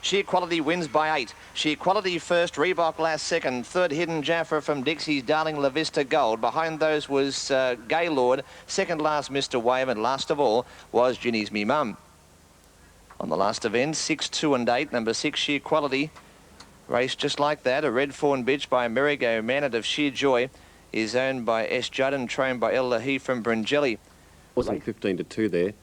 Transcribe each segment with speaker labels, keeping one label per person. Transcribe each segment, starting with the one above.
Speaker 1: Sheer Quality wins by 8. Sheer Quality first, Reebok last second, third Hidden Jaffa from Dixie's Darling La Vista Gold. Behind those was Gaylord, second last Mr. Wave, and last of all was Ginny's Me Mum. On the last event, 6, 2 and 8, number 6 Sheer Quality. Race just like that. A Red Fawn Bitch by Amerigo Manet of Sheer Joy is owned by S. Judd and trained by El Lahi from Bryngelly.
Speaker 2: Wasn't 15 to 2 there.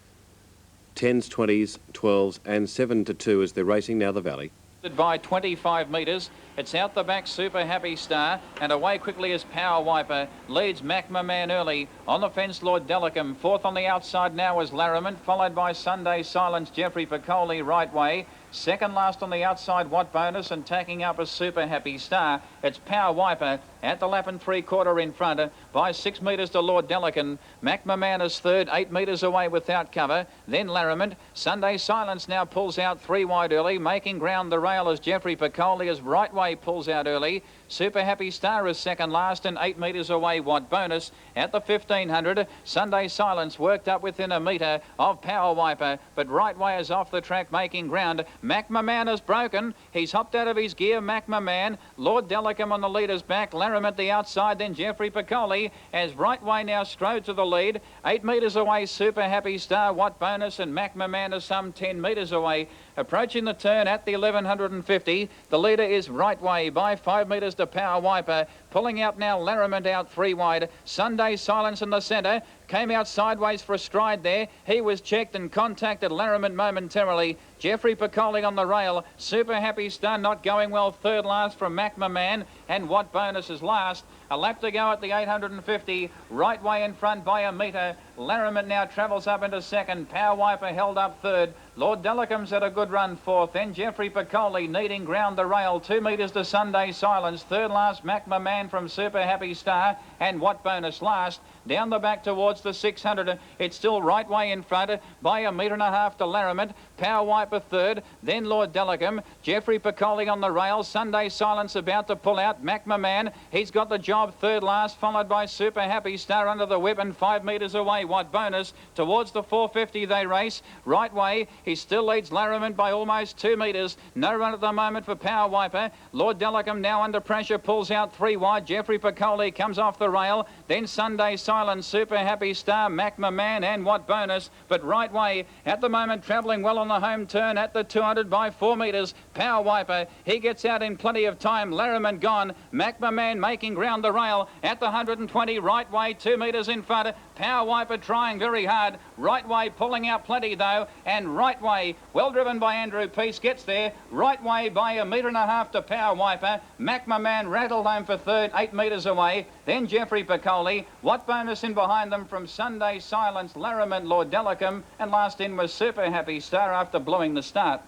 Speaker 2: 10s, 20s, 12s and 7 to 2 as they're racing now the Valley.
Speaker 3: By 25 metres. It's out the back, Super Happy Star, and away quickly is Power Wiper. Leads Macma Man early. On the fence, Lord Delicum. Fourth on the outside now is Larrament, followed by Sunday Silence, Jeffrey Piccoli, right way. Second last on the outside, What Bonus, and taking up a Super Happy Star. It's Power Wiper at the lap and 3/4 in front by 6 metres to Lord Delicum. Macma Man is third, 8 metres away without cover. Then Larrament. Sunday Silence now pulls out 3 wide early, making ground the rail as Jeffrey Piccoli as right way pulls out early. Super Happy Star is second last and 8 metres away. What Bonus at the 1500. Sunday Silence worked up within a metre of Power Wiper, but right way is off the track making ground. Macma Man is broken. He's hopped out of his gear. Macma Man. Lord Delicum on the leader's back. Larrament the outside. Then Jeffrey Piccoli as right way now strode to the lead. 8 metres away. Super Happy Star. What Bonus and Macma Man is some 10 metres away. Approaching the turn at the 1150. The leader is right way by 5 metres to Power Wiper. Pulling out now Larrament out 3 wide. Sunday Silence in the centre. Came out sideways for a stride there. He was checked and contacted Larrament momentarily. Jeffrey Piccoli on the rail. Super Happy Star not going well. Third last from Macma Man. And What Bonus is last. A lap to go at the 850. Right way in front by a metre. Larrament now travels up into second. Power Wiper held up third. Lord Delicum's had a good run fourth. Then Jeffrey Piccoli needing ground the rail. 2 metres to Sunday Silence. Third last Macma Man from Super Happy Star. And What Bonus last. Down the back towards the 600. It's still right way in front by 1.5 metres to Larrament. Power Wiper third. Then Lord Delicum. Jeffrey Piccoli on the rail. Sunday Silence about to pull out. Macma Man. He's got the job third last. Followed by Super Happy Star under the whip and 5 metres away. What Bonus. Towards the 450 they race. Right way. He still leads Larrament by almost 2 metres. No run at the moment for Power Wiper. Lord Delicum now under pressure. Pulls out 3 wide. Jeffrey Piccoli comes off the rail. Then Sunday Silence, Super Happy Star, Macma Man and What Bonus. But right way at the moment travelling well on the home turn at the 200 by 4 metres. Power Wiper, he gets out in plenty of time. Larrament gone. Macma Man making ground the rail at the 120. Right way 2 metres in front. Power Wiper trying very hard. Right way pulling out plenty though. And right way, well driven by Andrew Peace, gets there. Right way by 1.5 metres to Power Wiper. Macma Man rattled home for third, 8 metres away. Then Jeffrey Piccoli. What Bonus in behind them from Sunday Silence, Larrament, Lord Delicum. And last in was Super Happy Star after blowing the start.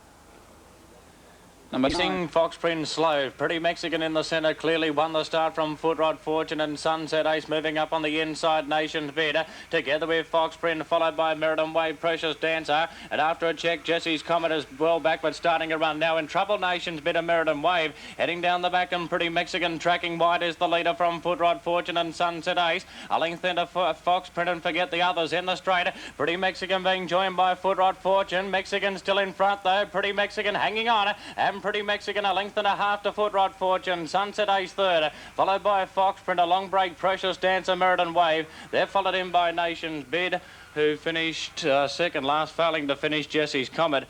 Speaker 3: Number 9.
Speaker 4: Fox Prince slow. Pretty Mexican in the centre. Clearly won the start from Footrod Fortune and Sunset Ace moving up on the inside. Nation's Bid together with Fox Prince, followed by Meriden Wave, Precious Dancer. And after a check, Jesse's Comet is well back but starting a run now in trouble. Nation's Bid and Meriden Wave heading down the back, and Pretty Mexican tracking wide is the leader from Footrod Fortune and Sunset Ace. A length into Fox Prince and forget the others in the straight. Pretty Mexican being joined by Footrod Fortune. Mexican still in front though. Pretty Mexican hanging on. And Pretty Mexican a length and a half to Footrod Fortune. Sunset Ace third, followed by Fox Print, a long break, Precious Dancer, Meriden Wave. They're followed in by Nation's Bid, who finished second last, failing to finish Jesse's Comet,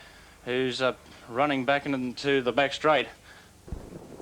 Speaker 4: who's running back into the back straight.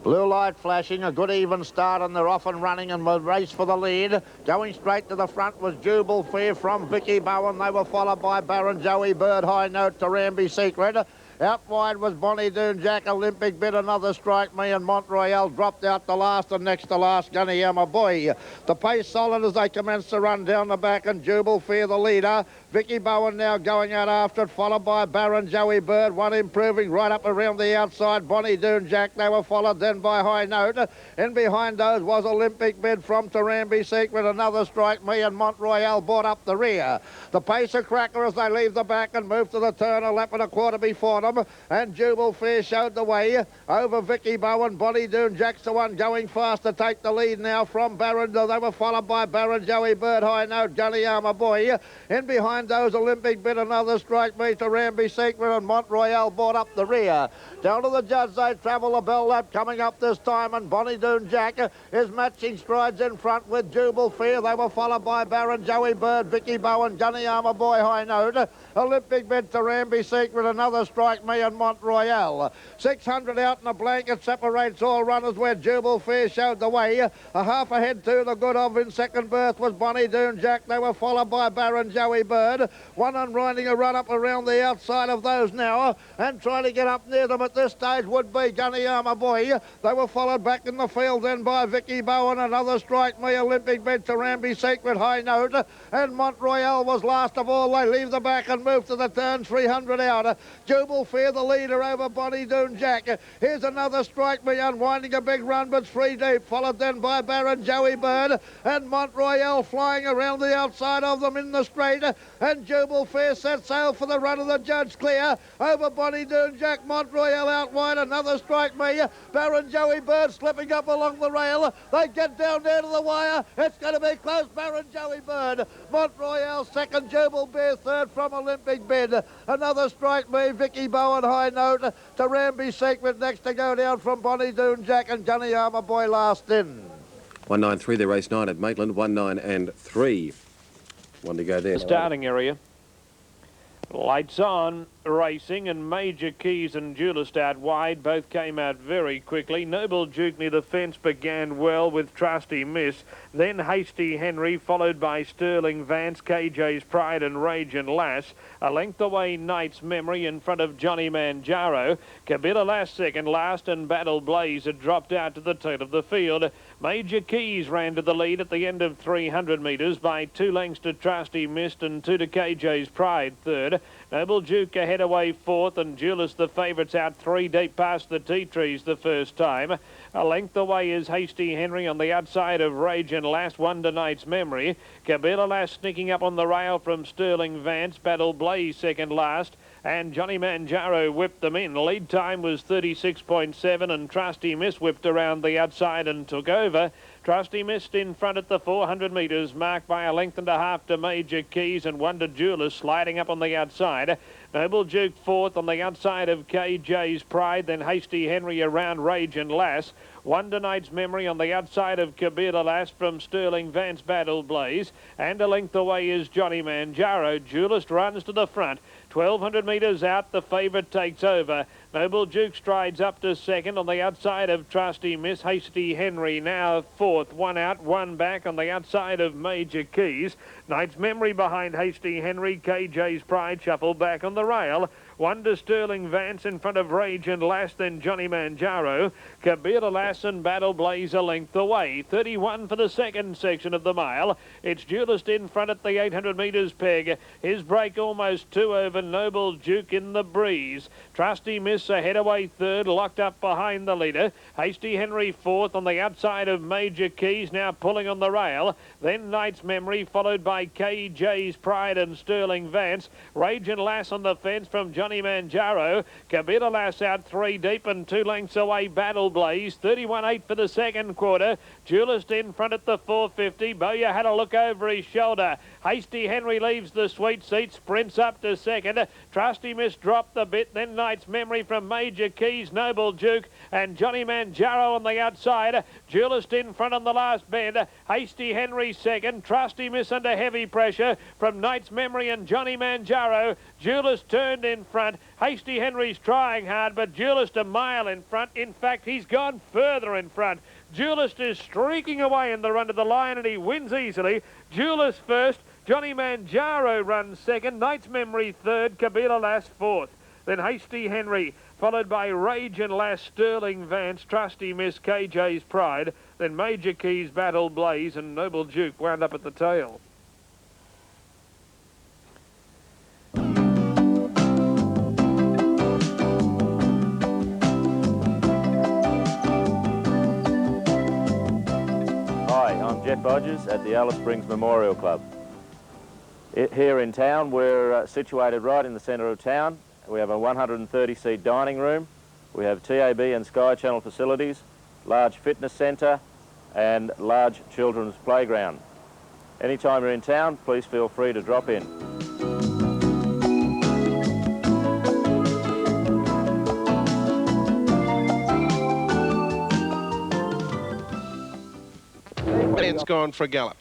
Speaker 5: Blue light flashing, a good even start, and they're off and running and will race for the lead. Going straight to the front was Jubal Fair from Vicky Bowen. They were followed by Baron Joey Bird, High Note to Ramby Secret. Out wide was Bonnie Doon Jack, Olympic Bid, Another Strike Me, and Montreal dropped out the last, and next to last, Gunniyama Boy. The pace solid as they commence to run down the back, and Jubal Fair the leader. Vicky Bowen now going out after it, followed by Baron Joey Bird, one improving right up around the outside, Bonnie Doon Jack. They were followed then by High Note. In behind those was Olympic Bid from Tarambi Secret, Another Strike Me, and Montreal brought up the rear. The pace a cracker as they leave the back and move to the turn, a lap and a quarter before bottom, and Jubal Fair showed the way over Vicky Bowen. Bonnie Doon Jack's the one going fast to take the lead now from Baron. They were followed by Baron Joey Bird, High Note, Johnny Armour Boy. In behind those, Olympic Bid, another strike meet to Ramby Secret, and Mont Royale brought up the rear. Down to the judge they travel, the bell lap coming up this time, and Bonnie Doon Jack is matching strides in front with Jubal Fair. They were followed by Baron Joey Bird, Vicky Bowen, Johnny Armour Boy, High Note. Olympic Bid to Ramby Secret, another strike me, and Mont Royale. 600 out in a blanket separates all runners where Jubal Fair showed the way. A half ahead to the good of in second berth was Bonnie Doon Jack. They were followed by Baron Joey Bird. One unwinding a run up around the outside of those now, and trying to get up near them at this stage would be Johnny Armour Boy. They were followed back in the field then by Vicky Bowen. Another strike me, Olympic Bid to Ramby Secret, High Note, and Mont Royale was last of all. They leave the back and move to the turn, 300 out. Jubal Fair the leader over Bonnie Doon Jack. Here's another strike me, unwinding a big run but 3 deep, followed then by Baron Joey Bird, and Mont Royale flying around the outside of them in the straight, and Jubal Fair set sail for the run of the judge clear over Bonnie Doon Jack. Mont Royale out wide, another strike me, Baron Joey Bird slipping up along the rail. They get down there to the wire. It's going to be close. Baron Joey Bird, Mont Royale second, Jubal Bear third from Olympic Bid. Another strike me, Vicky Bowen, High Note to Ramby Secret next to go down from Bonnie Doon Jack, and Johnny Armour Boy last in.
Speaker 2: 1-9-3, they're race 9 at Maitland. 1-9 and 3. One to go there.
Speaker 6: The starting area. Lights on, racing, and Major Keys and Duelist out wide. Both came out very quickly. Noble Duke near the fence began well with Trusty Miss. Then Hasty Henry, followed by Sterling Vance, KJ's Pride and Rage and Lass. A length away, Knight's Memory in front of Johnny Manjaro. Kabila Lass second last, and Battle Blaze had dropped out to the tail of the field. Major Keys ran to the lead at the end of 300 metres by 2 lengths to Trusty Mist and 2 to KJ's Pride third. Noble Duke ahead away fourth, and Duelist the favourites out 3 deep past the tea trees the first time. A length away is Hasty Henry on the outside of Rage and Lass, 1 to Knight's Memory. Kabila Lass sneaking up on the rail from Sterling Vance. Battle Blaze second last, and Johnny Manjaro whipped them in. Lead time was 36.7, and Trusty Miss whipped around the outside and took over. Trusty Mist in front at the 400 metres, marked by a length and a half to Major Keys and 1 to Duelist, sliding up on the outside. Noble Duke fourth on the outside of KJ's Pride, then Hasty Henry around Rage and Lass. 1 to Knight's Memory on the outside of Kabila Lass from Sterling Vance, Battle Blaze. And a length away is Johnny Manjaro. Duelist runs to the front. 1,200 metres out, the favourite takes over. Noble Duke strides up to second on the outside of Trusty Miss. Hasty Henry now fourth. 1 out, 1 back on the outside of Major Keys. Knight's Memory behind Hasty Henry. KJ's Pride shuffle back on the rail. 1 to Sterling Vance in front of Rage and Lass, then Johnny Manjaro. Kabila Lass and Battle Blaze a length away. 31 for the second section of the mile. It's Duelist in front at the 800 metres peg. His break almost 2 over. Noble Duke in the breeze. Trusty Miss ahead away third, locked up behind the leader. Hasty Henry fourth on the outside of Major Keys, now pulling on the rail. Then Knight's Memory, followed by KJ's Pride and Sterling Vance. Rage and Lass on the fence from Johnny Manjaro. Kabila Lass out 3 deep and 2 lengths away, Battle Blaze. 31.8 for the second quarter. Duelist in front at the 450. Bowyer had a look over his shoulder. Hasty Henry leaves the sweet seat, sprints up to second. Trusty Miss dropped the bit, then Knight's Memory from Major Keys, Noble Duke, and Johnny Manjaro on the outside. Duelist in front on the last bend. Hasty Henry second. Trusty Miss under heavy pressure from Knight's Memory and Johnny Manjaro. Duelist turned in front. Hasty Henry's trying hard, but Duelist a mile in front. In fact, he's gone further in front. Duelist is streaking away in the run to the line, and he wins easily. Duelist first. Johnny Manjaro runs second. Knight's Memory third. Kabila Lass fourth. Then Hasty Henry, followed by Rage and Lass, Sterling Vance, Trusty Miss, KJ's Pride. Then Major Keys, Battle Blaze, and Noble Duke wound up at the tail.
Speaker 7: Hi, I'm Jeff Rogers at the Alice Springs Memorial Club. Here in town, we're situated right in the centre of town, We have a 130-seat dining room. We have TAB and Sky Channel facilities, large fitness centre and large children's playground. Anytime you're in town, please feel free to drop in.
Speaker 8: Man's gone for a gallop.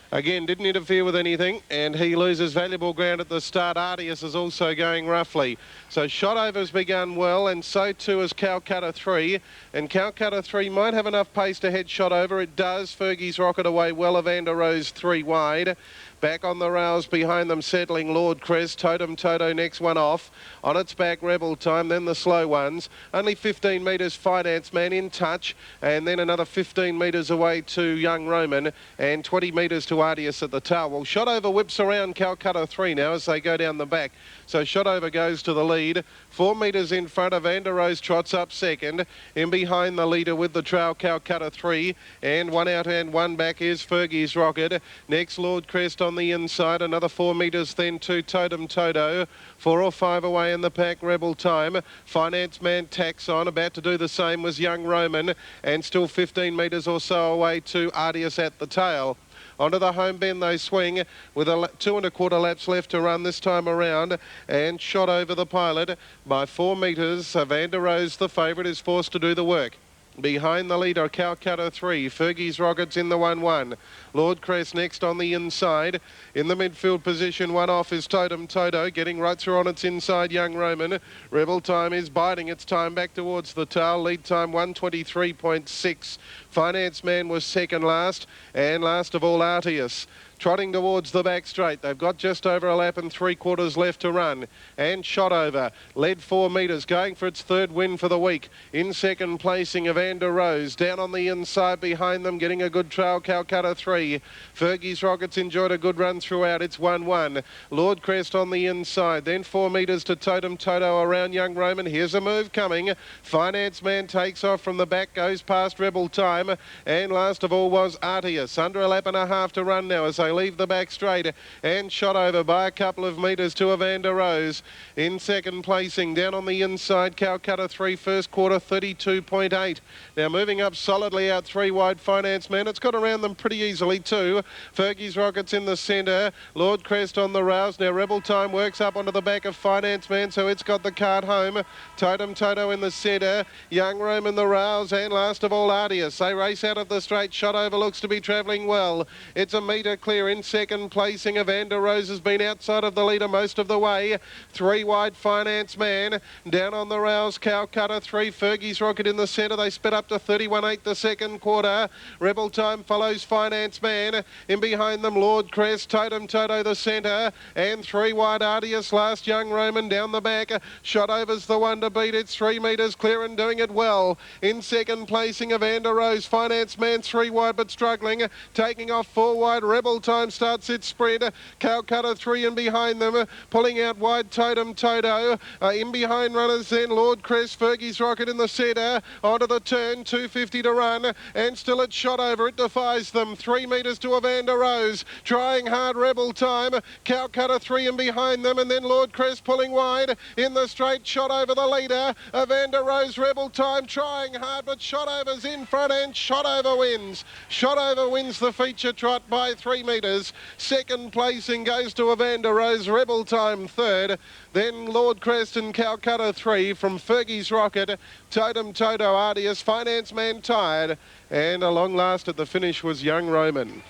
Speaker 8: Again, didn't interfere with anything, and he loses valuable ground at the start. Artius is also going roughly. So Shotover's begun well, and so too has Calcutta 3. And Calcutta 3 might have enough pace to head Shotover. It does. Fergie's rocket away well. Evander Rose 3 wide. Back on the rails behind them, settling Lord Crest. Totem Toto next one off. On its back, Rebel Time, then the slow ones. Only 15 metres, Finance Man in touch. And then another 15 metres away to Young Roman. And 20 metres to Artius at the tail. Well, Shotover whips around Calcutta 3 now as they go down the back. So Shotover goes to the lead. 4 metres in front of Evander Rose, trots up second. In behind the leader with the trail, Calcutta 3. And one out and one back is Fergie's Rocket. Next, Lord Crest on the inside. Another 4 metres then to Totem Toto. 4 or 5 away in the pack, Rebel Time. Finance Man tacks on. About to do the same was Young Roman. And still 15 metres or so away to Artius at the tail. Onto the home bend they swing with 2 1/4 laps left to run this time around, and shot over the pilot by 4 metres. Evander Rose, the favourite, is forced to do the work. Behind the leader, Calcutta 3. Fergie's Rockets in the 1-1. Lord Crest next on the inside. In the midfield position, one off is Totem Toto. Getting right through on its inside, Young Roman. Rebel Time is biding its time back towards the tail. Lead time 1:23.6. Finance Man was second last. And last of all, Artius. Trotting towards the back straight. They've got just over a lap and 3/4 left to run. And Shotover led 4 metres, going for its third win for the week. In second placing, Evander Rose. Down on the inside behind them, getting a good trail, Calcutta 3. Fergie's Rockets enjoyed a good run throughout. It's 1-1. Lord Crest on the inside. Then 4 metres to Totem Toto around Young Roman. Here's a move coming. Finance Man takes off from the back, goes past Rebel Time. And last of all was Artius. Under a lap and a half to run now as they leave the back straight, and shot over by a couple of metres to Evander Rose. In second placing, down on the inside, Calcutta 3, first quarter 32.8. Now moving up solidly out 3 wide, Finance Man. It's got around them pretty easily too. Fergie's Rockets in the centre. Lord Crest on the rails. Now Rebel Time works up onto the back of Finance Man, so it's got the cart home. Totem Toto in the centre. Young Roman the rails, and last of all Artius. They race out of the straight. Shotover looks to be travelling well. It's a metre clear. In second placing, Evander Rose has been outside of the leader most of the way. 3 wide, Finance Man. Down on the rails, Calcutta 3. Fergie's Rocket in the centre. They sped up to 31.8 the second quarter. Rebel Time follows Finance Man. In behind them, Lord Crest, Totem Toto the centre. And 3 wide, Artius last, Young Roman down the back. Shotover's the one to beat. It's 3 metres clear and doing it well. In second placing, Evander Rose. Finance Man 3 wide but struggling. Taking off 4 wide, Rebel Time starts its spread. Calcutta 3 in behind them, pulling out wide Totem Toto. In behind runners then Lord Crest, Fergie's Rocket in the centre. Onto the turn, 2:50 to run, and still it's Shotover. It defies them. 3 metres to Evander Rose. Trying hard, Rebel Time. Calcutta 3 in behind them, and then Lord Crest pulling wide. In the straight, Shotover the leader. Evander Rose, Rebel Time trying hard, but Shotover's in front, and Shotover wins. Shotover wins the feature trot by 3 metres. Second placing goes to Evander Rose, Rebel Time third. Then Lord Crest and Calcutta 3 from Fergie's Rocket, Totem Toto, Artius, Finance Man tired, and a long last at the finish was Young Roman.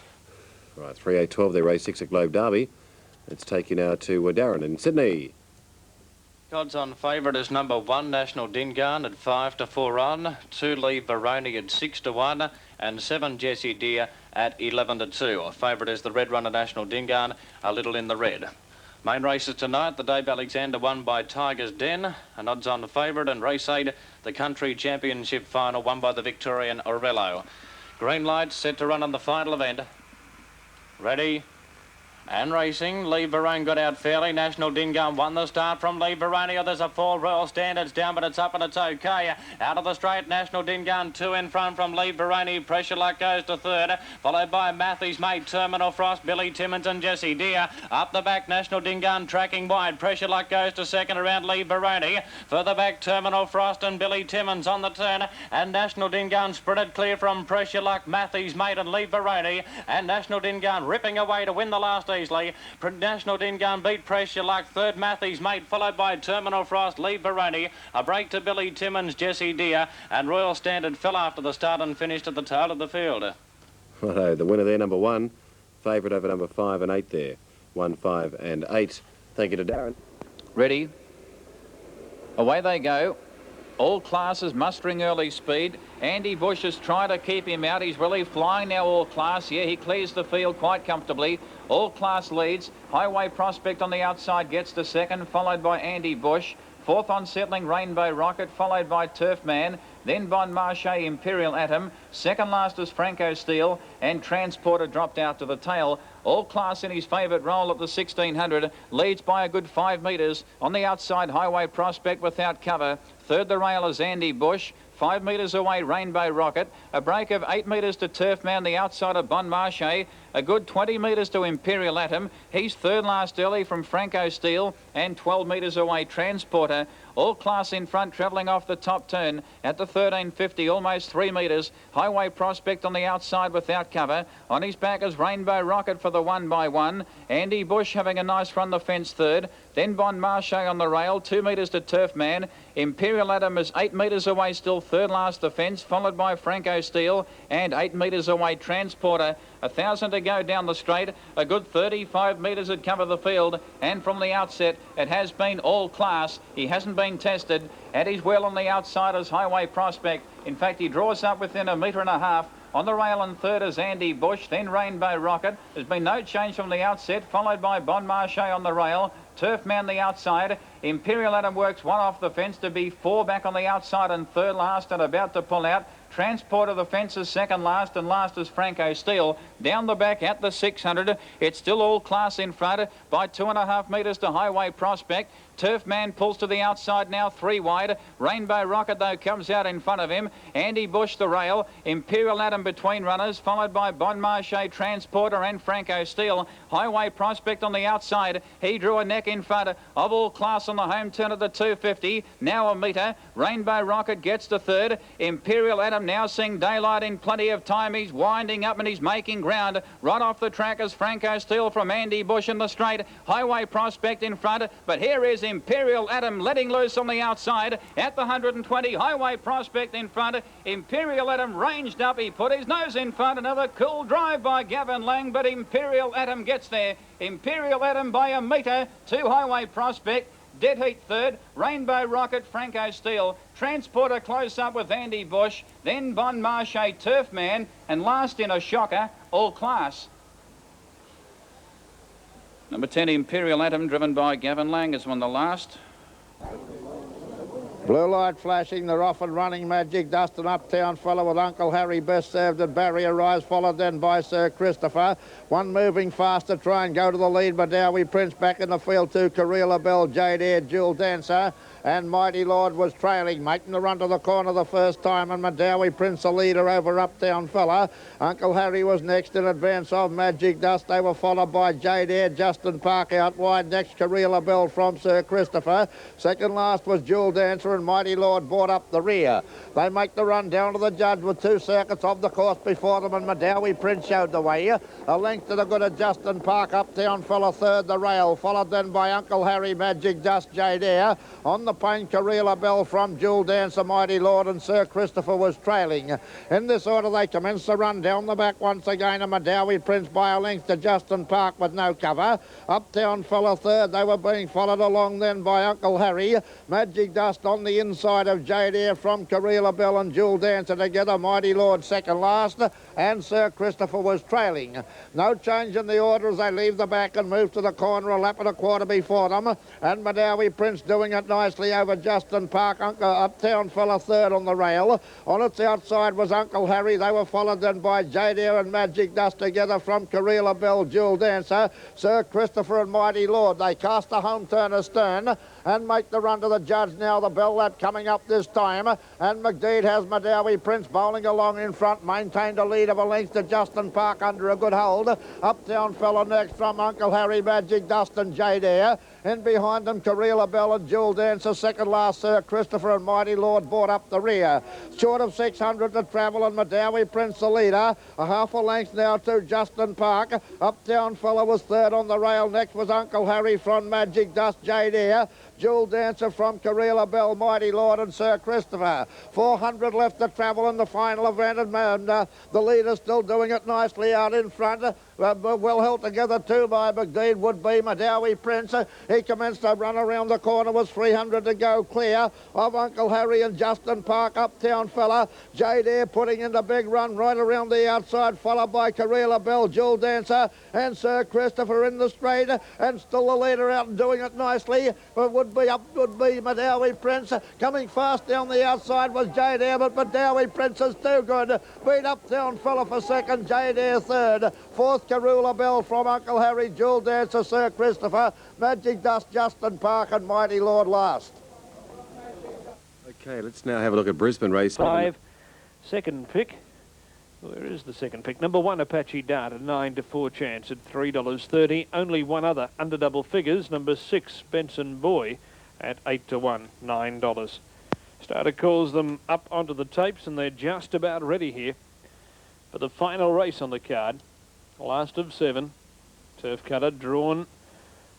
Speaker 2: Right, 3:8.12, they race 6 at Globe Derby. Let's take you now to Darren in Sydney.
Speaker 4: Odds on favourite is number 1, National Dingaan at 5 to 4 on, 2 Lee Baroni at 6 to 1, and 7 Jessie Deer at 11 to 2. Favourite is the Red Runner National Dingaan, a little in the red. Main races tonight, the Dave Alexander won by Tiger's Den, and odds on favourite, and race 8, the Country Championship final won by the Victorian Orello. Green light set to run on the final event. Ready, And racing, Lee Barone got out fairly. National Dingaan won the start from Lee Barone. There's a fall. Royal Standards down, but it's up and it's okay. Out of the straight, National Dingaan 2 in front from Lee Barone. Pressure Luck goes to third, followed by Matthew's mate Terminal Frost, Billy Timmins and Jesse Deer. Up the back, National Dingaan tracking wide. Pressure Luck goes to second around Lee Barone. Further back, Terminal Frost and Billy Timmins on the turn. And National Dingaan sprinted clear from Pressure Luck, Matthew's mate and Lee Barone. And National Dingaan ripping away to win the last easily. National Dingaan beat Pressure Luck. Third, Matthew's mate, followed by Terminal Frost, Lee Barone. A break to Billy Timmins, Jesse Deer. And Royal Standard fell after the start and finished at the tail of the field.
Speaker 2: Righto, the winner there, number 1. Favourite over number 5 and 8 there. 1, 5 and 8. Thank you to Darren.
Speaker 3: Ready. Away they go. All classes mustering early speed. Andy Bush is trying to keep him out. He's really flying now, All Class. Yeah, he clears the field quite comfortably. All Class leads. Highway Prospect on the outside gets to second, followed by Andy Bush. Fourth on settling, Rainbow Rocket, followed by Turf Man. Then Bon Marché, Imperial Atom. Second last is Franco Steel, and Transporter dropped out to the tail. All Class in his favourite role at the 1600, leads by a good 5 metres. On the outside, Highway Prospect without cover. Third the rail is Andy Bush. 5 metres away, Rainbow Rocket. A break of 8 metres to Turf Man, the outside of Bon Marché. A good 20 metres to Imperial Atom. He's third last early from Franco Steel, and 12 metres away, Transporter. All Class in front, travelling off the top turn at the 1350, almost 3 metres. Highway Prospect on the outside without cover. On his back is Rainbow Rocket for the 1x1. Andy Bush having a nice run the fence third. Then Bon Marché on the rail, 2 metres to Turf Man. Imperial Atom is 8 metres away still, third last the fence, followed by Franco Steel, and 8 metres away, Transporter. 1,000 to go down the straight. A good 35 metres had covered the field, and from the outset it has been All Class. He hasn't been tested. At his well on the outside is Highway Prospect. In fact, he draws up within 1.5 metres. On the rail and third is Andy Bush, then Rainbow Rocket. There's been no change from the outset, followed by Bon Marché on the rail. Turf Man the outside. Imperial Atom works one off the fence to be 4 back on the outside and third last and about to pull out. Transport of the fence is second last, and last is Franco Steel. Down the back at the 600, it's still All Class in front by 2.5 metres to Highway Prospect. Turf Man pulls to the outside now, 3 wide. Rainbow Rocket, though, comes out in front of him. Andy Bush the rail. Imperial Atom between runners, followed by Bon Marché, Transporter and Franco Steel. Highway Prospect on the outside. He drew a neck in front of All Class on the home turn of the 250. Now 1 metre. Rainbow Rocket gets to third. Imperial Atom now seeing daylight in plenty of time. He's winding up and he's making ground. Right off the track is Franco Steel from Andy Bush in the straight. Highway Prospect in front, but here is Imperial Atom letting loose on the outside at the 120. Highway Prospect in front. Imperial Atom ranged up. He put his nose in front. Another cool drive by Gavin Lang, but Imperial Atom gets there. Imperial Atom by 1 metre to Highway Prospect. Dead Heat third, Rainbow Rocket, Franco Steel. Transporter close up with Andy Bush, then Bon Marché, Turf Man, and last in a shocker, All Class. Number 10, Imperial Atom, driven by Gavin Lang, has won the last.
Speaker 5: Blue light flashing, they're off and running. Magic Dust and Uptown Fella with Uncle Harry best served at Barrier Rise, followed then by Sir Christopher. One moving fast to try and go to the lead, but Dowie Prince back in the field too. Karela Bell, Jade Air, Jewel Dancer, and Mighty Lord was trailing, making the run to the corner the first time, and Madawi Prince the leader over Uptown Fella. Uncle Harry was next in advance of Magic Dust. They were followed by Jade Air, Justin Park out wide. Next, Karela Bell from Sir Christopher. Second last was Jewel Dancer, and Mighty Lord brought up the rear. They make the run down to the judge with 2 circuits of the course before them, and Madawi Prince showed the way. A length to the good of Justin Park. Uptown Fella third, the rail, followed then by Uncle Harry, Magic Dust, Jade Air. On the pain, Karela Bell from Jewel Dancer, Mighty Lord, and Sir Christopher was trailing. In this order, they commence the run down the back once again, and Madawi Prince by a length to Justin Park with no cover. Uptown Fella third. They were being followed along then by Uncle Harry. Magic Dust on the the inside of Jade Air from Karela Bell and Jewel Dancer together. Mighty Lord second last, and Sir Christopher was trailing. No change in the order as they leave the back and move to the corner, a lap and a quarter before them. And Madawi Prince doing it nicely over Justin Park. Uptown Fella third on the rail. On its outside was Uncle Harry. They were followed then by Jade Air and Magic Dust together from Karela Bell, Jewel Dancer, Sir Christopher and Mighty Lord. They cast a home turn astern and make the run to the judge now. The bell lap coming up this time, and McDeed has Madawi Prince bowling along in front, maintained a lead of a length to Justin Park under a good hold. Uptown Fella next from Uncle Harry, Magic Dust and Jade Air. In behind them, Karela Bell and Jewel Dancer. Second last, Sir Christopher and Mighty Lord brought up the rear. Short of 600 to travel, and Madawi Prince the leader. A half a length now to Justin Park. Uptown Fella was third on the rail. Next was Uncle Harry from Magic Dust, Jade Air. Jewel Dancer from Karela Bell, Mighty Lord and Sir Christopher. 400 left to travel in the final event, and the leader still doing it nicely out in front. Well held together too by McDeed would be Madawi Prince. He commenced to run around the corner, was 300 to go clear of Uncle Harry and Justin Park. Uptown Fella, Jade Air putting in the big run right around the outside, followed by Karela Bell, Jewel Dancer and Sir Christopher in the straight, and still the leader out and doing it nicely. Would be Madawi Prince. Coming fast down the outside was Jade Air, but Madawi Prince is too good. Beat Uptown Fella for second, Jade Air third. Fourth, Karela Bell from Uncle Harry, Jewel Dancer, Sir Christopher, Magic Dust, Justin Park and Mighty Lord last.
Speaker 2: Okay, let's now have a look at Brisbane race
Speaker 6: 5. Second pick. Where is the second pick? Number 1, Apache Dart, a 9 to 4 chance at $3.30. Only one other under double figures. Number 6, Benson Boy, at 8 to 1, $9. Starter calls them up onto the tapes, and they're just about ready here for the final race on the card. Last of 7. Turf Cutter drawn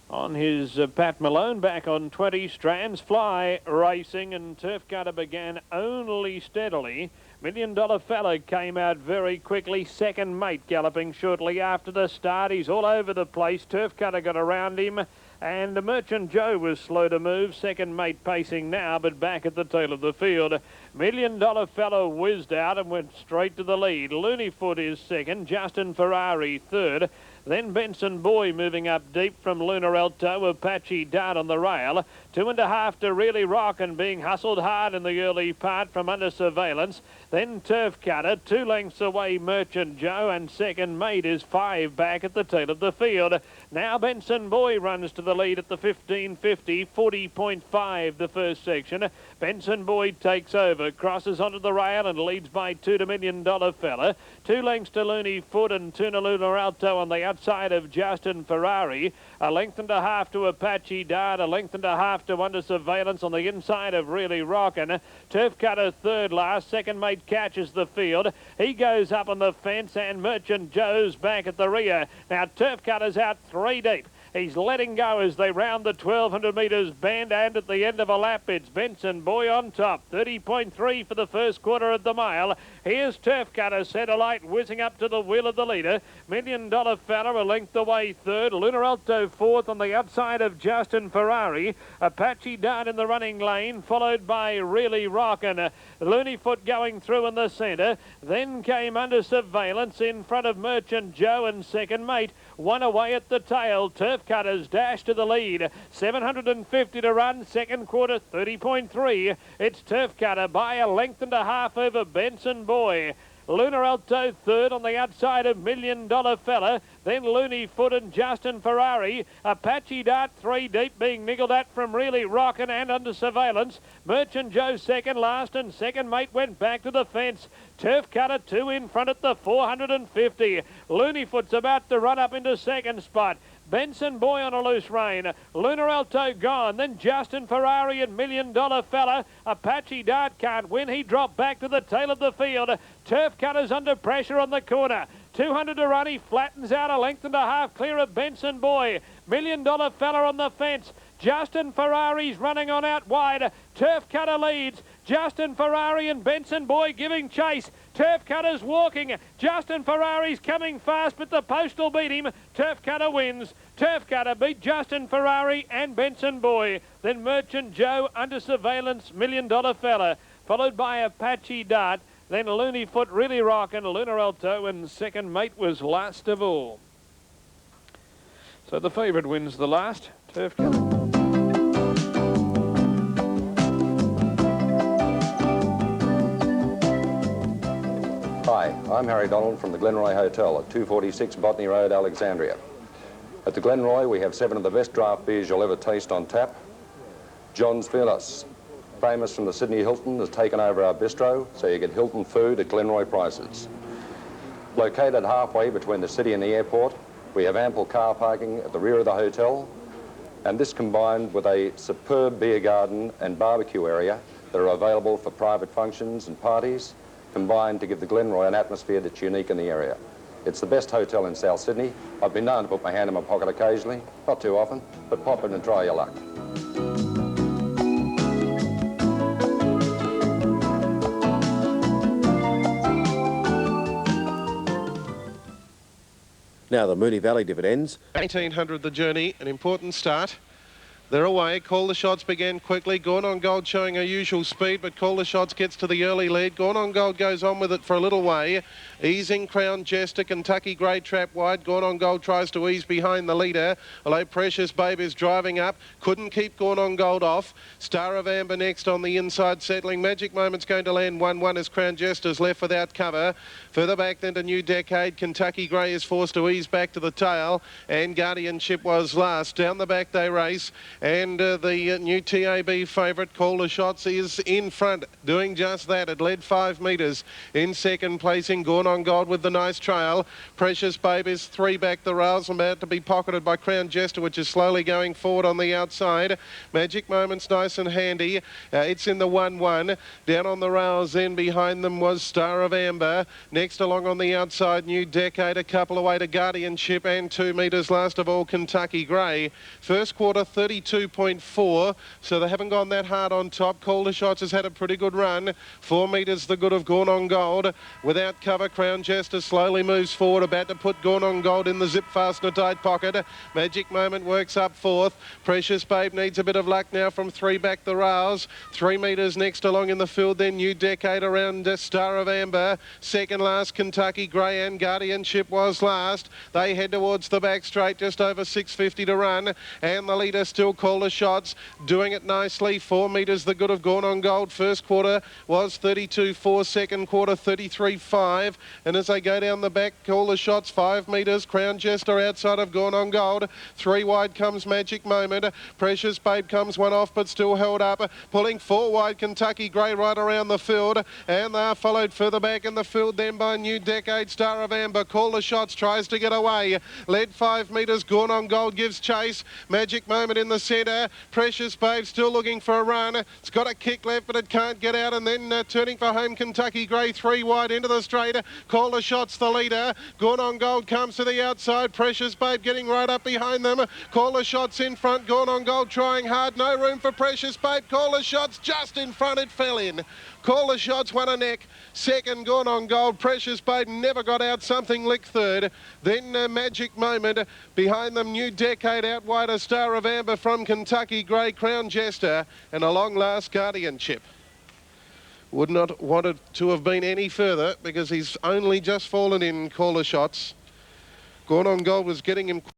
Speaker 6: on his Pat Malone, back on 20. Strands Fly racing, and Turf Cutter began only steadily. $1 Million Fella came out very quickly. Second Mate galloping shortly after the start. He's all over the place. Turf Cutter got around him, and Merchant Joe was slow to move. Second Mate pacing now, but back at the tail of the field. $1 Million Fella whizzed out and went straight to the lead. Looneyfoot is second. Justin Ferrari third. Then Benson Boy moving up deep from Lunar Alto. Apache Dart on the rail. 2.5 to Really Rock, and being hustled hard in the early part from under surveillance. Then Turf Cutter, 2 lengths away Merchant Joe, and Second Mate is 5 back at the tail of the field. Now Benson Boy runs to the lead at the 15.50, 40.5 the first section. Benson Boy takes over, crosses onto the rail and leads by 2 to $1 Million Fella. 2 lengths to Looney Foot and Tuna Lunar Alto on the outside of Justin Ferrari. 1.5 lengths to Apache Dart, 1.5 lengths to Under Surveillance on the inside of Really Rockin'. Turf Cutter third last. Second Mate catches the field. He goes up on the fence, and Merchant Joe's back at the rear. Now Turf Cutter's out 3 deep. He's letting go as they round the 1,200 metres bend, and at the end of a lap, it's Benson Boy on top. 30.3 for the first quarter of the mile. Here's Turf Cutter, centre light, whizzing up to the wheel of the leader. $1 Million Fella a length away third. Lunar Alto fourth on the outside of Justin Ferrari. Apache Dart in the running lane, followed by Really Rockin'. Looneyfoot going through in the centre. Then came Under Surveillance in front of Merchant Joe and Second Mate. 1 away at the tail. Turf Cutter's dash to the lead. 750 to run. Second quarter, 30.3. It's Turf Cutter by 1.5 lengths over Benson Boy. Lunar Alto third on the outside of $1 Million Fella. Then Looneyfoot and Justin Ferrari. Apache Dart 3 deep, being niggled at from Really Rockin' and Under Surveillance. Merchant Joe second last, and Second Mate went back to the fence. Turf Cutter 2 in front at the 450. Looneyfoot's about to run up into second spot. Benson Boy on a loose rein. Lunar Alto gone. Then Justin Ferrari and $1 Million Fella. Apache Dart can't win. He dropped back to the tail of the field. Turf Cutter's under pressure on the corner. 200 to run. He flattens out 1.5 lengths clear of Benson Boy. $1 Million Fella on the fence. Justin Ferrari's running on out wide. Turf Cutter leads. Justin Ferrari and Benson Boy giving chase. Turf Cutter's walking. Justin Ferrari's coming fast, but the post will beat him. Turf Cutter wins. Turf Cutter beat Justin Ferrari and Benson Boy. Then Merchant Joe under surveillance, $1 Million Fella, followed by Apache Dart. Then Looney Foot really rocking, Lunar Alto, and second mate was last of all. So the favourite wins the last, Turf Cutter.
Speaker 9: Hi, I'm Harry Donald from the Glenroy Hotel at 246 Botany Road, Alexandria. At the Glenroy, we have 7 of the best draft beers you'll ever taste on tap. John's Fearless, famous from the Sydney Hilton, has taken over our bistro, so you get Hilton food at Glenroy prices. Located halfway between the city and the airport, we have ample car parking at the rear of the hotel, and this combined with a superb beer garden and barbecue area that are available for private functions and parties, combined to give the Glenroy an atmosphere that's unique in the area. It's the best hotel in South Sydney. I've been known to put my hand in my pocket occasionally, not too often, but pop in and try your luck.
Speaker 2: Now the Moonee Valley dividends.
Speaker 8: 1800 the journey, an important start. They're away. Call the Shots began quickly. Gone on Gold showing her usual speed, but Call the Shots gets to the early lead. Gone on Gold goes on with it for a little way. Easing Crown Jester, Kentucky Grey trap wide. Gone on Gold tries to ease behind the leader, although Precious Babe is driving up. Couldn't keep Gone on Gold off. Star of Amber next on the inside settling. Magic Moment's going to land 1-1 as Crown Jester's left without cover. Further back then to New Decade. Kentucky Grey is forced to ease back to the tail, and Guardianship was last. Down the back they race. And the new TAB favourite, Call the Shots, is in front, doing just that. It led 5 metres. In second placing, Gone on Gold with the nice trail. Precious Babe is 3 back the rails, about to be pocketed by Crown Jester, which is slowly going forward on the outside. Magic Moment's nice and handy. It's in the 1-1. Down on the rails then behind them was Star of Amber. Next along on the outside, New Decade, a couple away to Guardianship, and 2 metres last of all, Kentucky Grey. First quarter, 32.4, so they haven't gone that hard on top. Calder Shots has had a pretty good run. 4 metres the good of Gone on Gold. Without cover, Crown Jester slowly moves forward, about to put Gone on Gold in the zip fastener tight pocket. Magic Moment works up 4th. Precious Babe needs a bit of luck now from 3 back the rails. 3 metres next along in the field, then New Decade around Star of Amber. Second last, Kentucky Grey, and Guardianship was last. They head towards the back straight, just over 6.50 to run, and the leader still Calder Shots, doing it nicely. 4 metres the good of Gone on Gold. First quarter was 32.4, second quarter 33.5, and as they go down the back, Call the Shots 5 metres. Crown Jester outside of Gone on Gold. 3 wide comes Magic Moment. Precious Babe comes one off, but still held up. Pulling 4 wide, Kentucky Grey right around the field, and they are followed further back in the field then by New Decade, Star of Amber. Call the Shots tries to get away. Led 5 metres. Gone on Gold gives chase. Magic Moment in the centre. Precious Babe still looking for a run. It's got a kick left, but it can't get out, and then turning for home, Kentucky Grey 3 wide into the straight. Call the Shots the leader. Gone on Gold comes to the outside. Precious Babe getting right up behind them. Call the Shots in front. Gone on Gold trying hard. No room for Precious Babe. Call the Shots just in front. It fell in. Call the Shots won a neck. Second, Gone on Gold. Precious Babe never got out. Something licked third. Then Magic Moment. Behind them, New Decade out wide. A Star of Amber from Kentucky Grey, Crown Jester, and a long last Guardianship. Would not want it to have been any further because he's only just fallen in, Call the Shots. Gone on Gold was getting him